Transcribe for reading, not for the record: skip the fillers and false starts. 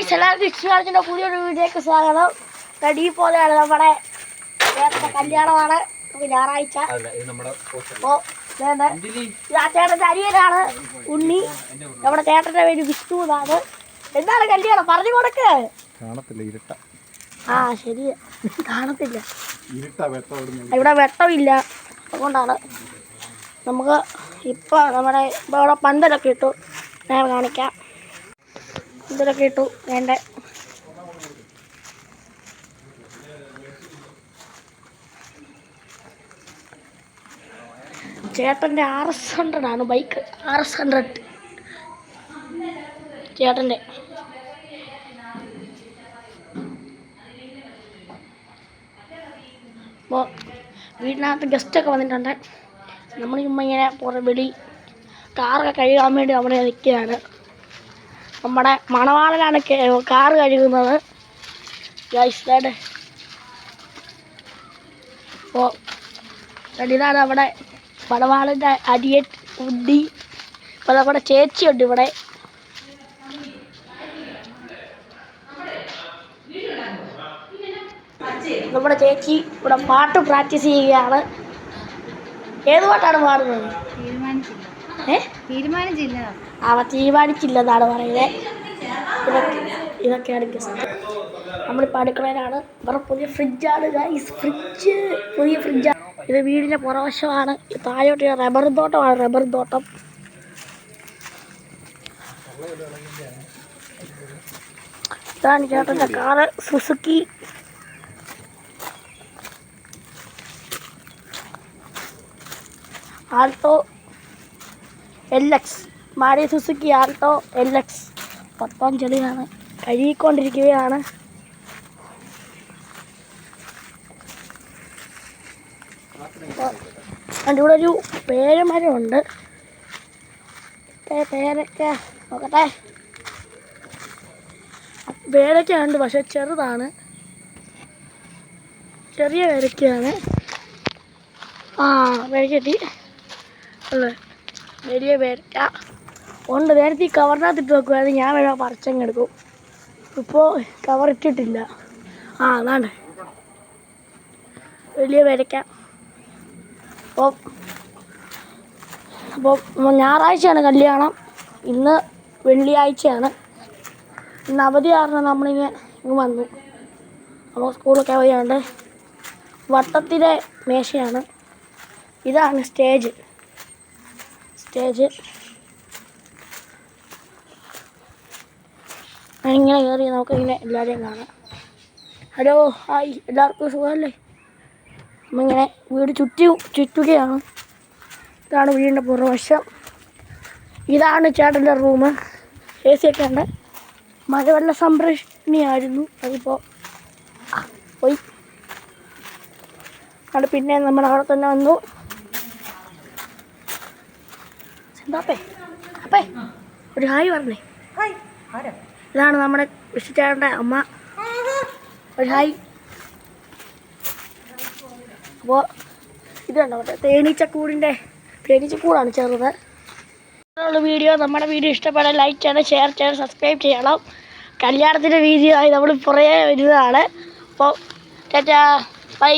എല്ലാവർക്കും പുതിയൊരു വീഡിയോക്ക് സ്വാഗതം. റെഡി പോലെയാണ് നമ്മുടെ കല്യാണമാണ് ഞായറാഴ്ച. ചേട്ടൻ്റെ അരിയനാണ് ഉണ്ണി. നമ്മുടെ ചേട്ടൻ്റെ പേര് വിഷ്ണു എന്നാണ്. എന്താണ് കല്യാണം പറഞ്ഞു കൊടുക്ക്. ആ ശരി, കാണത്തില്ല, ഇവിടെ വെട്ടമില്ല, അതുകൊണ്ടാണ്. നമുക്ക് ഇപ്പോൾ നമ്മുടെ ഇവിടെ പന്തലൊക്കെ ഇട്ടു, ഞാൻ കാണിക്കാം. ഇതിലൊക്കെ ഇട്ടു വേണ്ട. ചേട്ടൻ്റെ RS100 ആണ് ബൈക്ക്. RS100 ചേട്ടൻ്റെ. അപ്പോൾ വീടിനകത്ത് ഗസ്റ്റൊക്കെ വന്നിട്ടുണ്ട്. നമ്മൾ ചുമ്മാ ഇങ്ങനെ പുറം വെളി കാറൊക്കെ കഴുകാൻ വേണ്ടി നമ്മൾ നിൽക്കുകയാണ്. നമ്മുടെ മണവാളനാണ് കാറ് കഴുകുന്നത്. അപ്പോൾ ഇതാണ് അവിടെ മണവാളൻ്റെ അരിയൻ ഉണ്ണി. അപ്പോൾ നമ്മുടെ ചേച്ചിയുണ്ട് ഇവിടെ. നമ്മുടെ ചേച്ചി ഇവിടെ പാട്ട് പ്രാക്ടീസ് ചെയ്യുകയാണ്. ഏത് പാട്ടാണ് പാടുന്നത്? തീരുമാനിച്ചില്ലെന്നാണ് പറയുന്നത്. ഇതൊക്കെയാണ് ഗസ്റ്റ്. നമ്മളിപ്പോൾ അടുക്കളയിലാണ്. ഇവിടെ പുതിയ ഫ്രിഡ്ജാണ് ഗൈസ്. പുതിയ ഫ്രിഡ്ജാണ്. ഇത് വീടിൻ്റെ പുറവശമാണ്. താഴോട്ട് റബ്ബർ തോട്ടമാണ്. റബ്ബർ തോട്ടം. ഇതാണ് ചേട്ടൻ്റെ car, Suzuki. Alto LX, Maruti Suzuki Alto LX. മൊത്തം ചെളിയാണ്, കഴുകിക്കൊണ്ടിരിക്കുകയാണ്. അതിൻ്റെ കൂടെ ഒരു പേരമരമുണ്ട്. പേരക്ക നോക്കട്ടെ. പേരക്ക ഉണ്ട്, പക്ഷെ ചെറുതാണ്, ചെറിയ പേരക്കയാണ്. പേരക്കട്ടി അല്ലേ, വലിയ പേരക്ക ഉണ്ട്. നേരത്തെ ഈ കവറിനകത്തിട്ട് വെക്കുമായിരുന്നു, ഞാൻ വേണം പറിച്ചങ്ങെടുക്കും. ഇപ്പോൾ കവർ ഇട്ടിട്ടില്ല. അതാണ് വലിയ പേരക്ക. അപ്പോൾ ഞായറാഴ്ചയാണ് കല്യാണം. ഇന്ന് വെള്ളിയാഴ്ചയാണ്. ഇന്ന് അവധി കാരണം നമ്മളിങ്ങ് വന്നു. അപ്പോൾ സ്കൂളൊക്കെ അവധിയുണ്ട്. വട്ടത്തിലെ മേശയാണ്. ഇതാണ് സ്റ്റേജ്. ഇങ്ങനെ കയറി നമുക്കിങ്ങനെ എല്ലാവരെയും കാണാം. ഹലോ, ഹായ്, എല്ലാവർക്കും സുഖമല്ലേ? നമ്മളിങ്ങനെ വീട് ചുറ്റുകയാണ്. ഇതാണ് വീടിൻ്റെ പുറവശം. ഇതാണ് ചേട്ടൻ്റെ റൂം. AC ഒക്കെ ഉണ്ട്. മഴവെള്ള സംരക്ഷണിയായിരുന്നു, അതിപ്പോൾ പോയി. അത് പിന്നെ നമ്മൾ അവിടെ തന്നെ വന്നു. അപ്പേ ഒരു ഹായ് പറഞ്ഞേ. ഇതാണ് നമ്മുടെ വിഷ്ണുചേട്ടൻ്റെ അമ്മ. ഒരു ഹായ്. അപ്പോൾ ഇതുണ്ടോ മറ്റേ തേനീച്ചക്കൂടാണ് ചെറുത്. വീഡിയോ, നമ്മുടെ വീഡിയോ ഇഷ്ടപ്പെടാൻ ലൈക്ക് ചെയ്യണം, ഷെയർ ചെയ്യണം, സബ്സ്ക്രൈബ് ചെയ്യണം. കല്യാണത്തിൻ്റെ വീഡിയോ ആയി നമ്മൾ പുറകെ വരുന്നതാണ്. അപ്പോൾ ടാറ്റാ, ബൈ.